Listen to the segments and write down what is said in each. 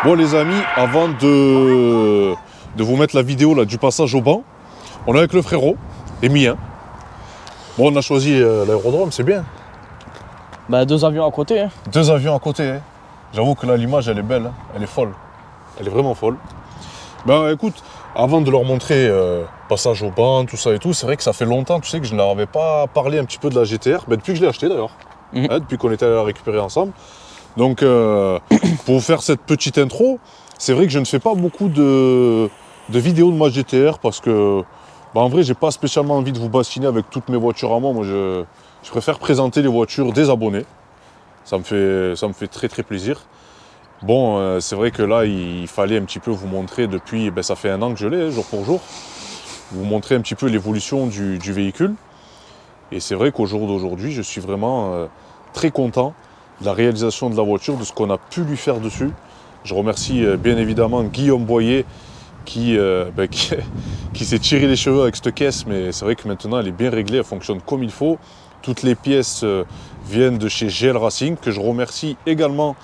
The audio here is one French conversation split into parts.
Bon les amis, avant de vous mettre la vidéo là, du passage au banc, on est avec le frérot, Emilien. Bon, on a choisi l'aérodrome, c'est bien. Bah 2 avions à côté. Hein. 2 avions à côté. Hein. J'avoue que là l'image elle est belle, hein. Elle est folle. Elle est vraiment folle. Ben écoute, avant de leur montrer passage au banc, tout ça et tout, c'est vrai que ça fait longtemps, tu sais, que je ne leur avais pas parlé un petit peu de la GTR. Ben, depuis que je l'ai acheté d'ailleurs, hein, depuis qu'on était allé la récupérer ensemble. Donc pour vous faire cette petite intro, c'est vrai que je ne fais pas beaucoup de vidéos de ma GTR parce que en vrai j'ai pas spécialement envie de vous bassiner avec toutes mes voitures à moi. Moi je préfère présenter les voitures des abonnés. Ça me fait très très plaisir. Bon, c'est vrai que là il fallait un petit peu vous montrer depuis, ça fait 1 an que je l'ai, jour pour jour. Vous montrer un petit peu l'évolution du véhicule. Et c'est vrai qu'au jour d'aujourd'hui, je suis vraiment très content de la réalisation de la voiture, de ce qu'on a pu lui faire dessus. Je remercie bien évidemment Guillaume Boyer qui s'est tiré les cheveux avec cette caisse, mais c'est vrai que maintenant elle est bien réglée, elle fonctionne comme il faut. Toutes les pièces viennent de chez GL Racing, que je remercie également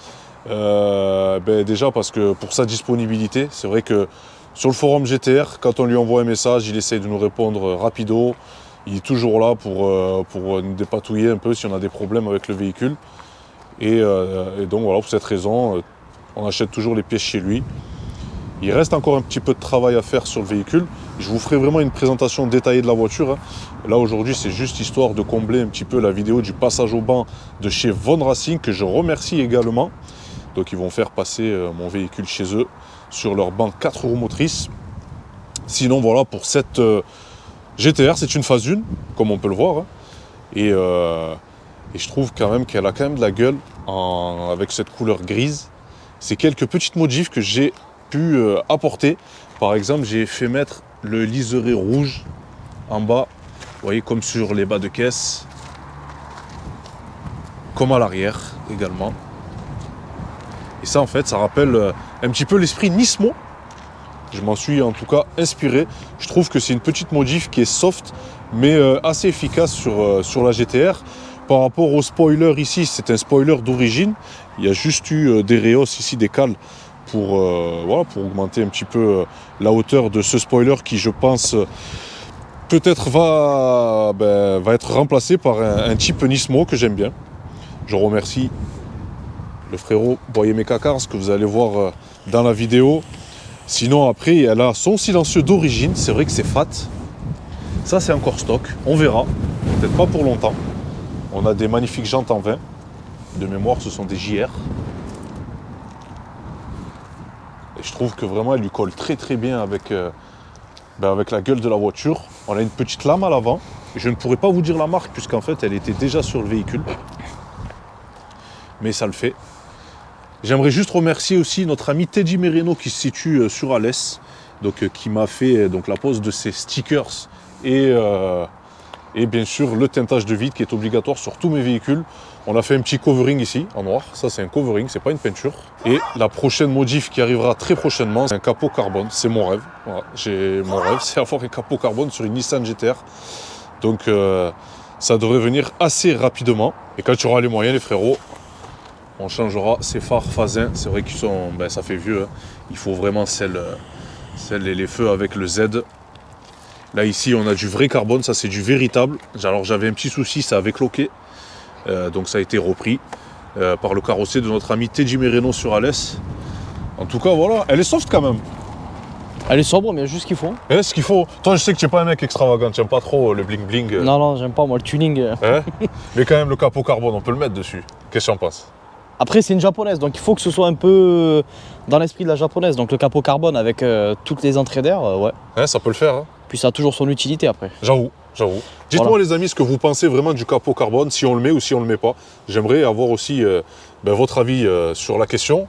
déjà parce que pour sa disponibilité. C'est vrai que sur le forum GTR, quand on lui envoie un message, il essaye de nous répondre rapido. Il est toujours là pour nous dépatouiller un peu si on a des problèmes avec le véhicule. Et donc voilà, pour cette raison, on achète toujours les pièces chez lui. Il reste encore un petit peu de travail à faire sur le véhicule. Je vous ferai vraiment une présentation détaillée de la voiture. Hein. Là aujourd'hui, c'est juste histoire de combler un petit peu la vidéo du passage au banc de chez Von Racing, que je remercie également. Donc ils vont faire passer mon véhicule chez eux sur leur banc 4 roues motrices. Sinon voilà, pour cette GTR, c'est une phase 1, comme on peut le voir. Hein. Et je trouve quand même qu'elle a quand même de la gueule avec cette couleur grise. C'est quelques petites modifs que j'ai pu apporter. Par exemple, j'ai fait mettre le liseré rouge en bas, vous voyez, comme sur les bas de caisse, comme à l'arrière également. Et ça, en fait, ça rappelle un petit peu l'esprit Nismo. Je m'en suis en tout cas inspiré. Je trouve que c'est une petite modif qui est soft, mais assez efficace sur la GTR. Par rapport au spoiler ici, c'est un spoiler d'origine. Il y a juste eu des rehausses ici, des cales, pour augmenter un petit peu la hauteur de ce spoiler qui, je pense, peut-être va être remplacé par un type Nismo que j'aime bien. Je remercie le frérot Boyer Mécacars, que vous allez voir dans la vidéo. Sinon, après, elle a son silencieux d'origine. C'est vrai que c'est fat. Ça, c'est encore stock. On verra. Peut-être pas pour longtemps. On a des magnifiques jantes en 20. De mémoire, ce sont des JR. Et je trouve que vraiment, elle lui colle très très bien avec la gueule de la voiture. On a une petite lame à l'avant. Je ne pourrais pas vous dire la marque, puisqu'en fait, elle était déjà sur le véhicule. Mais ça le fait. J'aimerais juste remercier aussi notre ami Teddy Merino qui se situe sur Alès, donc qui m'a fait la pose de ses stickers et bien sûr le teintage de vitre qui est obligatoire sur tous mes véhicules. On a fait un petit covering ici en noir, ça c'est un covering, c'est pas une peinture. Et la prochaine modif qui arrivera très prochainement, c'est un capot carbone, c'est mon rêve. Voilà, mon rêve, c'est avoir un capot carbone sur une Nissan GTR. Donc ça devrait venir assez rapidement. Et quand tu auras les moyens, les frérots, on changera ces phares phase 1. C'est vrai qu'ils sont, ça fait vieux. Hein. Il faut vraiment les feux avec le Z. Là ici, on a du vrai carbone. Ça, c'est du véritable. Alors j'avais un petit souci, ça avait cloqué. Donc ça a été repris par le carrossier de notre ami Teddy Merino sur Alès. En tout cas, voilà. Elle est soft quand même. Elle est sobre, mais il y a juste ce qu'il faut. Ce qu'il faut. Toi, je sais que tu n'es pas un mec extravagant. Tu n'aimes pas trop le bling bling. Non, j'aime pas moi le tuning. Hein. Mais quand même, le capot carbone, on peut le mettre dessus. Qu'est-ce que tu en penses? Après, c'est une japonaise, donc il faut que ce soit un peu dans l'esprit de la japonaise. Donc le capot carbone avec toutes les entrées d'air, ouais. Ça peut le faire. Hein. Puis ça a toujours son utilité après. J'avoue. Dites-moi voilà. Les amis ce que vous pensez vraiment du capot carbone, si on le met ou si on le met pas. J'aimerais avoir aussi votre avis sur la question.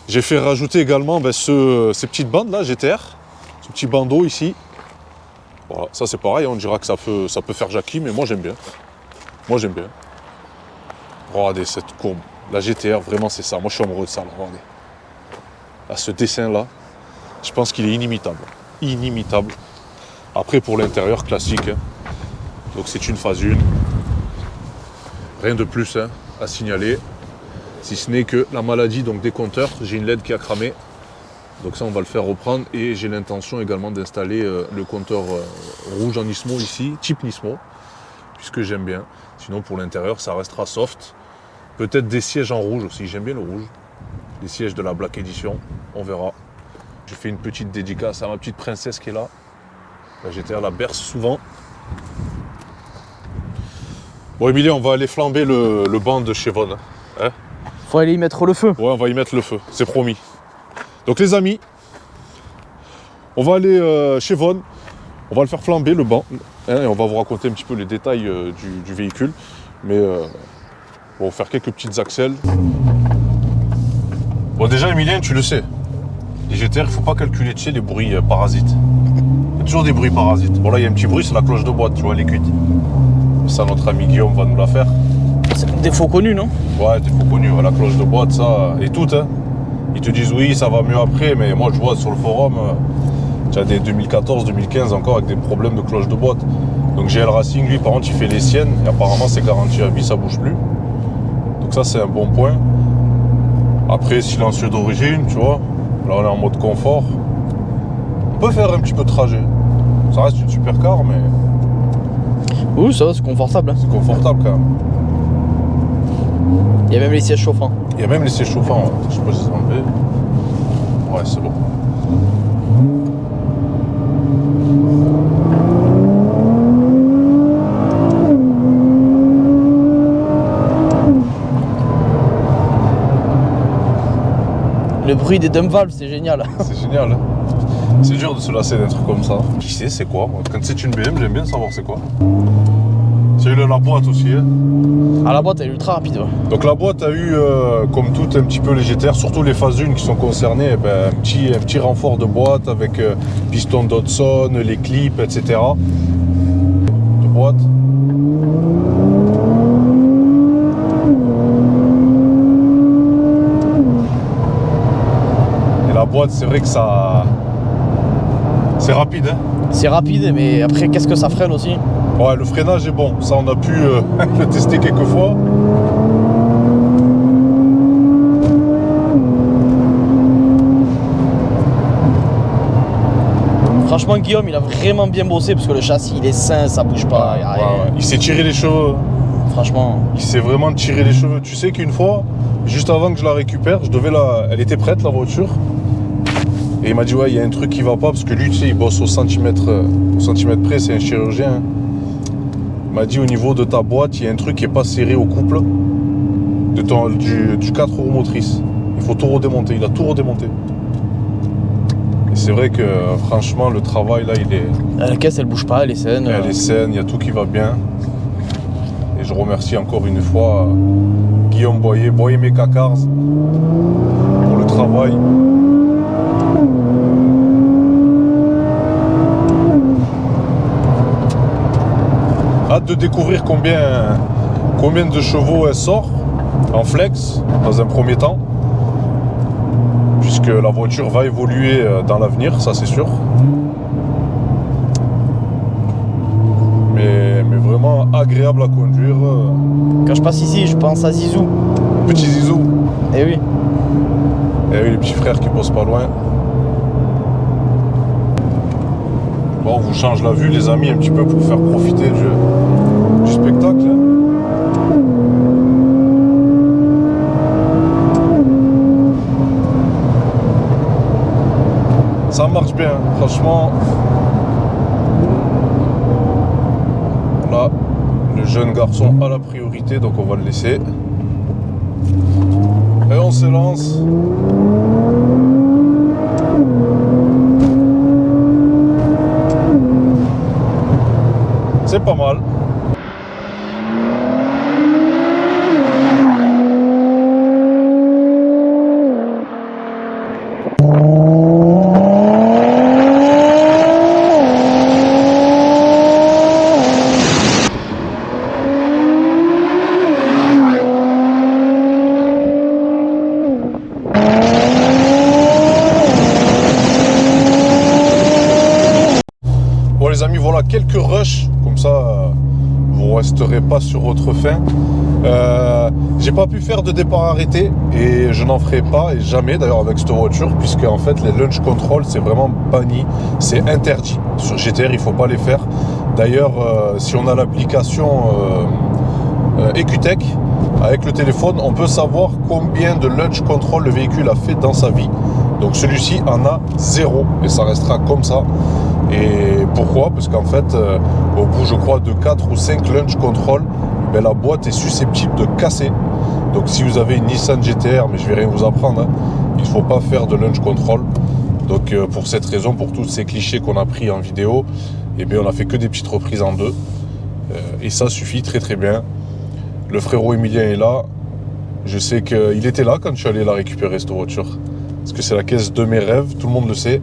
J'ai fait rajouter également ces petites bandes là, GTR, ce petit bandeau ici. Voilà, ça c'est pareil, on dira que ça peut faire Jackie, mais moi j'aime bien. Regardez cette courbe. La GTR, vraiment, c'est ça. Moi, je suis amoureux de ça. Là. Regardez. Là, ce dessin-là, je pense qu'il est inimitable. Inimitable. Après, pour l'intérieur, classique. Hein. Donc, c'est une phase 1. Rien de plus à signaler. Si ce n'est que la maladie des compteurs. J'ai une LED qui a cramé. Donc ça, on va le faire reprendre. Et j'ai l'intention également d'installer le compteur rouge en Nismo ici, type Nismo, puisque j'aime bien. Sinon, pour l'intérieur, ça restera soft. Peut-être des sièges en rouge aussi, j'aime bien le rouge. Les sièges de la Black Edition, on verra. Je fais une petite dédicace à ma petite princesse qui est là. La GTR la berce souvent. Bon, Emilie, on va aller flamber le banc de chez Von. Hein? Faut aller y mettre le feu. Ouais, on va y mettre le feu, c'est promis. Donc les amis, on va aller chez Von. On va le faire flamber le banc. Hein, et on va vous raconter un petit peu les détails du véhicule. Mais on va faire quelques petites accels. Bon, déjà, Emilien, tu le sais. Les GTR, il ne faut pas calculer, tu sais, les bruits parasites. Il y a toujours des bruits parasites. Bon, là, il y a un petit bruit, c'est la cloche de boîte, tu vois, les cuites. Ça, notre ami Guillaume va nous la faire. C'est des faux connus, non? Ouais, des faux connus. La cloche de boîte, ça, et tout, hein. Ils te disent oui, ça va mieux après, mais moi, je vois sur le forum, tu as des 2014, 2015 encore avec des problèmes de cloche de boîte. Donc, GL Racing, lui, par contre, il fait les siennes, et apparemment, c'est garanti à vie, ça bouge plus. Donc, ça, c'est un bon point. Après, silencieux d'origine, tu vois. Là, on est en mode confort. On peut faire un petit peu de trajet. Ça reste une supercar, mais Oui, ça va, c'est confortable. Hein. c'est confortable quand même. Il y a même les sièges chauffants. Il y a même les sièges chauffants. Ouais. Je sais pas si c'est enlevé. Ouais, c'est bon. Le bruit des dump valves, c'est génial. C'est génial. Hein. C'est dur de se lasser d'un truc comme ça. Qui sait, c'est quoi? Quand c'est une BM, j'aime bien savoir c'est quoi. C'est eu la boîte aussi. Hein. Ah, la boîte, elle est ultra rapide. Ouais. Donc la boîte a eu, comme tout un petit peu les GTR, surtout les phases 1 qui sont concernées, un petit renfort de boîte avec piston Dodson, les clips, etc. De boîte. Et la boîte, c'est vrai que ça... C'est rapide, hein. C'est rapide, mais après, qu'est-ce que ça freine aussi? Ouais, le freinage est bon. Ça, on a pu le tester quelques fois. Franchement, Guillaume, il a vraiment bien bossé parce que le châssis, il est sain, ça bouge pas. Y a rien. Ouais. Il s'est tiré les cheveux. Franchement. Il s'est vraiment tiré les cheveux. Tu sais qu'une fois, juste avant que je la récupère, elle était prête, la voiture. Et il m'a dit, ouais, il y a un truc qui va pas, parce que lui, tu sais, il bosse au centimètre près, c'est un chirurgien. Il m'a dit, au niveau de ta boîte, il y a un truc qui est pas serré au couple du 4 roues motrices. Il faut tout redémonter, il a tout redémonté. Et c'est vrai que, franchement, le travail, là, il est... La caisse, elle bouge pas, elle est saine. Elle est saine, il y a tout qui va bien. Et je remercie encore une fois Guillaume Boyer Mécacars, pour le travail. Hâte de découvrir combien de chevaux elle sort en flex dans un premier temps, puisque la voiture va évoluer dans l'avenir, ça c'est sûr. Mais vraiment agréable à conduire. Quand je passe ici, je pense à Zizou. Petit Zizou. Eh oui. Et oui, les petits frères qui bossent pas loin. Bon, on vous change la vue, les amis, un petit peu pour faire profiter du spectacle. Ça marche bien, franchement. Là, le jeune garçon a la priorité, donc on va le laisser. Et on se lance. C'est pas mal. Bon les amis, voilà quelques rushs, comme ça vous resterez pas sur votre faim. J'ai pas pu faire de départ arrêté et je n'en ferai pas et jamais d'ailleurs avec cette voiture, puisque en fait les launch control c'est vraiment banni, c'est interdit. Sur GTR il faut pas les faire. D'ailleurs si on a l'application EQTech avec le téléphone, on peut savoir combien de launch control le véhicule a fait dans sa vie. Donc celui-ci en a 0 et ça restera comme ça. Et pourquoi? Parce qu'en fait au bout je crois de 4 ou 5 launch control, ben, la boîte est susceptible de casser. Donc si vous avez une Nissan GTR, mais je vais rien vous apprendre, hein, il ne faut pas faire de launch control. Donc pour cette raison, pour tous ces clichés qu'on a pris en vidéo, eh bien, on a fait que des petites reprises en deux. Et ça suffit très très bien. Le frérot Emilien est là. Je sais qu'il était là quand je suis allé la récupérer cette voiture. Parce que c'est la caisse de mes rêves, tout le monde le sait.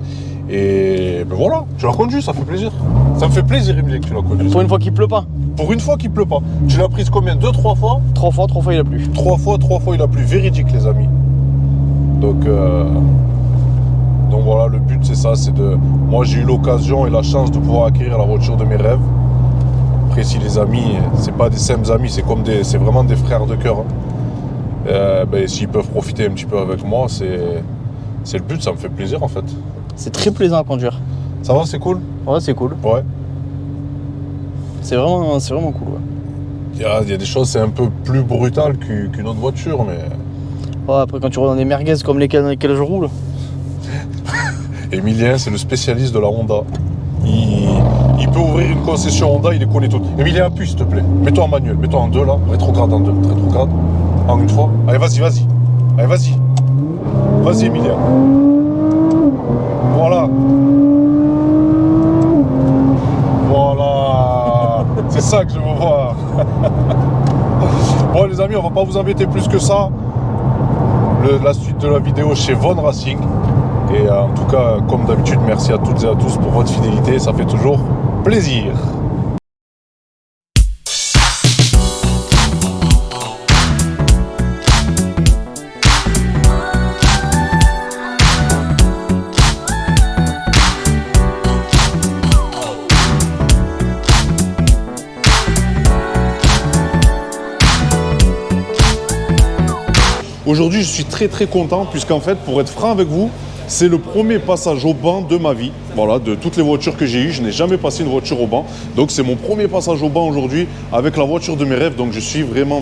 Et ben voilà, tu l'as conduit, ça fait plaisir. Ça me fait plaisir Emilien que tu l'as conduit. Pour une fois qu'il pleut pas. Pour une fois qu'il pleut pas. Tu l'as prise combien? 2-3 fois? 3 fois il a plu. 3 fois il a plu. Véridique les amis. Donc voilà, le but c'est ça, c'est de... Moi j'ai eu l'occasion et la chance de pouvoir acquérir la voiture de mes rêves. Après si les amis, c'est pas des simples amis, c'est vraiment des frères de cœur. Ben, s'ils peuvent profiter un petit peu avec moi, c'est le but, ça me fait plaisir en fait. C'est très plaisant à conduire. Ça va, c'est cool? Ouais, c'est cool. Ouais. C'est vraiment cool. Ouais. Il y a des choses, c'est un peu plus brutal qu'une autre voiture, mais... Ouais, après quand tu roules dans des merguez comme lesquelles je roule. Emilien, c'est le spécialiste de la Honda. Il peut ouvrir une concession Honda, il les connaît toutes. Emilien, appuie s'il te plaît. Mets-toi en manuel, mets-toi en 2 là. Rétrograde en 2, rétrograde. En une fois. Allez, vas-y. Allez, vas-y. Vas-y, Emilien. Voilà. Voilà. C'est ça que je veux voir. Bon, les amis, on va pas vous embêter plus que ça. La suite de la vidéo chez Von Racing. Et en tout cas, comme d'habitude, merci à toutes et à tous pour votre fidélité. Ça fait toujours plaisir. Aujourd'hui, je suis très très content puisqu'en fait, pour être franc avec vous, c'est le premier passage au banc de ma vie. Voilà, de toutes les voitures que j'ai eues, je n'ai jamais passé une voiture au banc. Donc c'est mon premier passage au banc aujourd'hui avec la voiture de mes rêves. Donc je suis vraiment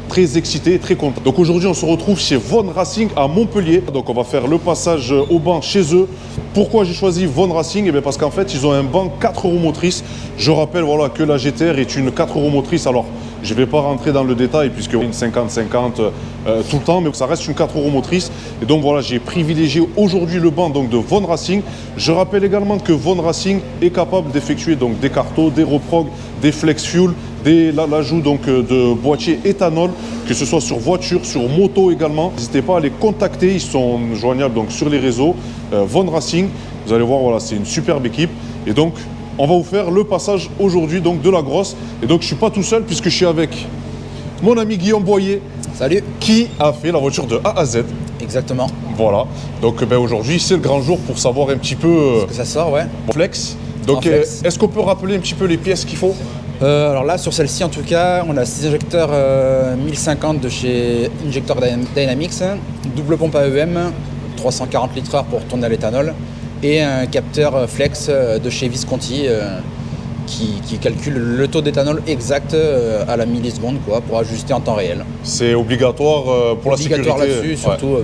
très excité, très content. Donc aujourd'hui, on se retrouve chez Von Racing à Montpellier. Donc on va faire le passage au banc chez eux. Pourquoi j'ai choisi Von Racing? Eh bien parce qu'en fait, ils ont un banc 4 roues motrices. Je rappelle voilà, que la GTR est une 4 roues motrices. Alors, je ne vais pas rentrer dans le détail puisque une 50-50 tout le temps, mais ça reste une 4 roues motrices. Et donc voilà, j'ai privilégié aujourd'hui le banc donc, de Von Racing. Je rappelle également que Von Racing est capable d'effectuer donc des cartos, des reprog, des flex fuel, l'ajout donc de boîtiers éthanol, que ce soit sur voiture, sur moto également. N'hésitez pas à les contacter, ils sont joignables donc sur les réseaux Von Racing. Vous allez voir, voilà, c'est une superbe équipe. Et donc, on va vous faire le passage aujourd'hui donc de la grosse. Et donc, je suis pas tout seul puisque je suis avec mon ami Guillaume Boyer. Salut. Qui a fait la voiture de A à Z. Exactement. Voilà. Donc, aujourd'hui, c'est le grand jour pour savoir un petit peu... que ça sort, ouais. Flex. Donc, est-ce qu'on peut rappeler un petit peu les pièces qu'il faut? Alors là, sur celle-ci, en tout cas, on a 6 injecteurs 1050 de chez Injector Dynamics, double pompe AEM, 340 litres/heure pour tourner à l'éthanol, et un capteur flex de chez Visconti qui calcule le taux d'éthanol exact à la milliseconde pour ajuster en temps réel. C'est obligatoire pour la sécurité. Obligatoire là-dessus, surtout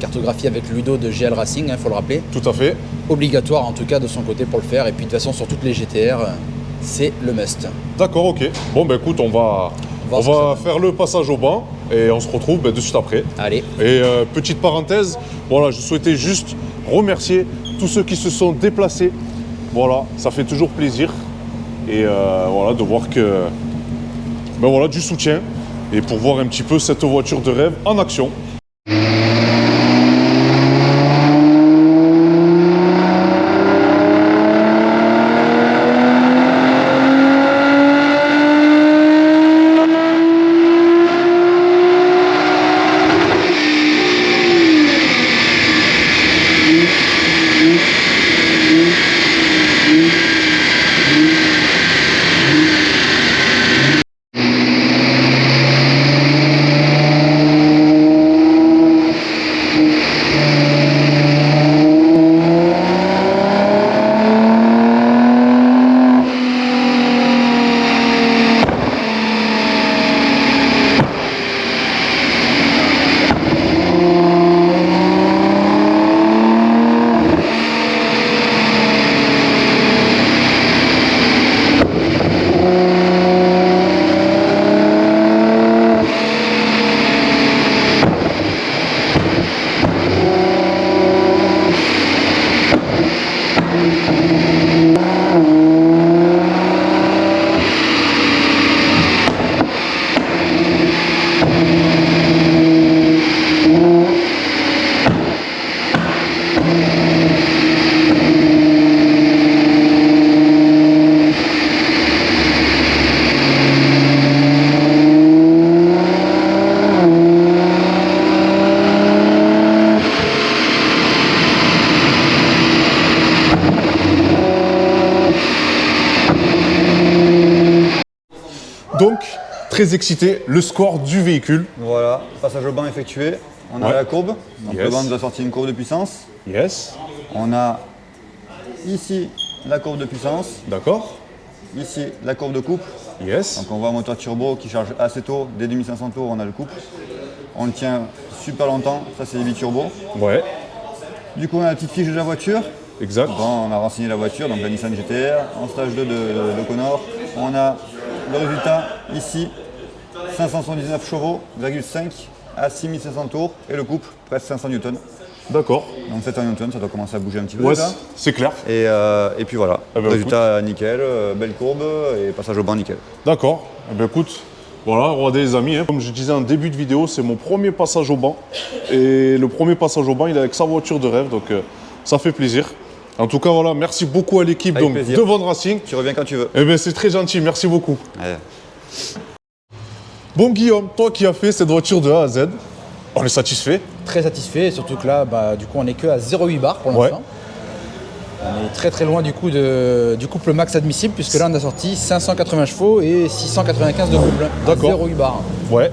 cartographie avec Ludo de GL Racing, il faut le rappeler. Tout à fait. Obligatoire en tout cas de son côté pour le faire, et puis de toute façon sur toutes les GTR, c'est le must. D'accord, ok. Bon, écoute, on va faire le passage au banc et on se retrouve de suite après. Allez. Et petite parenthèse, voilà, je souhaitais juste remercier tous ceux qui se sont déplacés. Voilà, ça fait toujours plaisir. Et voilà, de voir que du soutien et pour voir un petit peu cette voiture de rêve en action. Donc, très excité, le score du véhicule. Voilà, passage au banc effectué. On a Ouais. la courbe. Donc Yes. le banc nous a sorti une courbe de puissance. Yes. On a ici la courbe de puissance. D'accord. Ici la courbe de couple. Yes. Donc on voit un moteur turbo qui charge assez tôt. Dès 2500 tours, on a le couple. On le tient super longtemps. Ça, c'est les bi-turbo. Ouais. Du coup, on a la petite fiche de la voiture. Exact. Bon, on a renseigné la voiture, donc la Nissan GT-R, en stage 2 de Connor. On a le résultat ici, 579 chevaux, 5 à 6500 tours, et le couple, presque 500 newtons. D'accord. Donc 700 newtons, ça doit commencer à bouger un petit peu Ouais, ça. c'est clair. Et puis voilà, Ah ben, résultat nickel, belle courbe et passage au banc nickel. D'accord. Eh ben écoute, voilà, regardez les amis, hein. Comme je disais en début de vidéo, c'est mon premier passage au banc. Et le premier passage au banc, il est avec sa voiture de rêve, donc ça fait plaisir. En tout cas, voilà, merci beaucoup à l'équipe Avec donc, plaisir. de Von Racing. Tu reviens quand tu veux. Eh ben c'est très gentil, merci beaucoup. Ouais. Bon Guillaume, toi qui as fait cette voiture de A à Z, on est satisfait. Très satisfait, et surtout que là, du coup, on n'est que à 0,8 bar pour Ouais. l'instant. On est très très loin du coup du couple max admissible, puisque là on a sorti 580 chevaux et 695 de couple. D'accord. 0,8 bar. Ouais.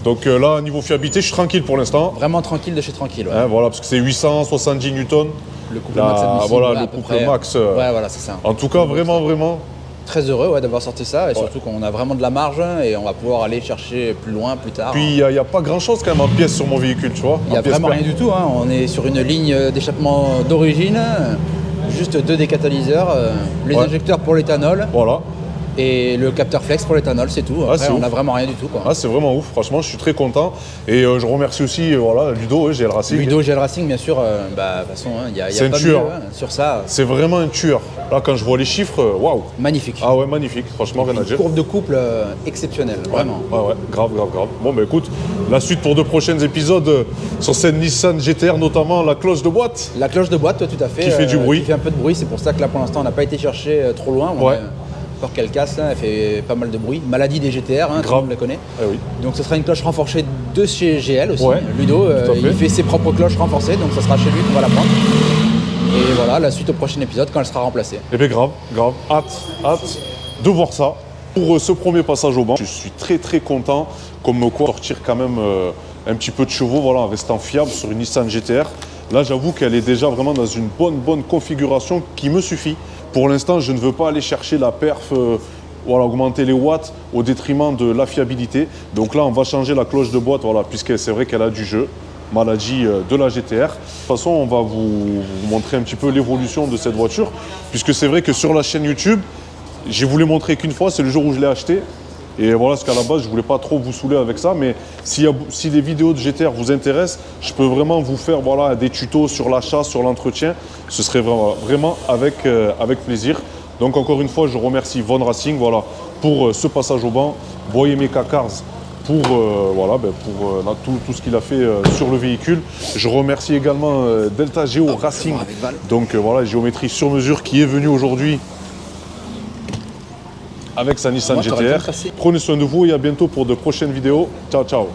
Donc là, niveau fiabilité, je suis tranquille pour l'instant. Vraiment tranquille de chez tranquille. Ouais. Hein, voilà, parce que c'est 870 newtons. Le couple Là, max admissible. voilà, ouais, le à peu couple près. max, Ouais, voilà, c'est ça. En tout cas, vraiment, vraiment. Très heureux ouais, d'avoir sorti ça, et surtout qu'on a vraiment de la marge et on va pouvoir aller chercher plus loin, plus tard. Puis il n'y a pas grand chose quand même en pièces sur mon véhicule, tu vois. Il n'y a En pièces vraiment per- rien du tout, hein. On est sur une ligne d'échappement d'origine, juste 2 décatalyseurs, les Ouais. injecteurs pour l'éthanol Voilà. et le capteur flex pour l'éthanol, c'est tout. Après, c'est on ouf. n'a vraiment rien du tout. Quoi. Ah, c'est vraiment ouf, franchement, je suis très content. Et je remercie aussi voilà, Ludo, GL Racing. Ludo GL Racing, bien sûr, de toute façon, il n'y a, C'est pas un tueur. mieux, hein. Sur ça, C'est vraiment un tueur. Là, quand je vois les chiffres, waouh. magnifique. Ah ouais, magnifique, franchement, rien à Une dire. courbe de couple exceptionnelle, vraiment. Ouais, ouais, grave, grave, grave. Bon, bah écoute, la suite pour 2 prochains épisodes sur cette Nissan GT-R, notamment la cloche de boîte. La cloche de boîte, tout à fait. Qui fait du bruit. Qui fait un peu de bruit, c'est pour ça que là, pour l'instant, on n'a pas été chercher trop loin. On Ouais. a peur qu'elle casse, là, elle fait pas mal de bruit. Maladie des GTR, tout le Grave. monde la connaît. Eh oui. Donc ce sera une cloche renforcée de chez GL aussi. Ouais, Ludo, tout à fait. il fait ses propres cloches renforcées, donc ça sera chez lui qu'on va la prendre. Et voilà, la suite au prochain épisode quand elle sera remplacée. Eh bien, grave, grave. Hâte de voir ça. Pour ce premier passage au banc, je suis très très content, comme quoi sortir quand même un petit peu de chevaux, voilà, en restant fiable sur une Nissan GT-R. Là, j'avoue qu'elle est déjà vraiment dans une bonne configuration qui me suffit. Pour l'instant, je ne veux pas aller chercher la perf, voilà, augmenter les watts au détriment de la fiabilité. Donc là, on va changer la cloche de boîte, voilà, puisque c'est vrai qu'elle a du jeu. Maladie de la GT-R. De toute façon, on va vous montrer un petit peu l'évolution de cette voiture, puisque c'est vrai que sur la chaîne YouTube, j'ai voulu montrer qu'une fois, c'est le jour où je l'ai acheté. Et voilà, parce qu'à la base, je voulais pas trop vous saouler avec ça, mais si les vidéos de GT-R vous intéressent, je peux vraiment vous faire voilà, des tutos sur l'achat, sur l'entretien. Ce serait vraiment avec plaisir. Donc encore une fois, je remercie Von Racing voilà, pour ce passage au banc, Boyemé Cars pour, là, tout ce qu'il a fait sur le véhicule. Je remercie également Delta Geo Racing, donc voilà, géométrie sur mesure qui est venu aujourd'hui avec sa Nissan Moi, t'aurais bien GT-R. tracé. Prenez soin de vous et à bientôt pour de prochaines vidéos. Ciao, ciao.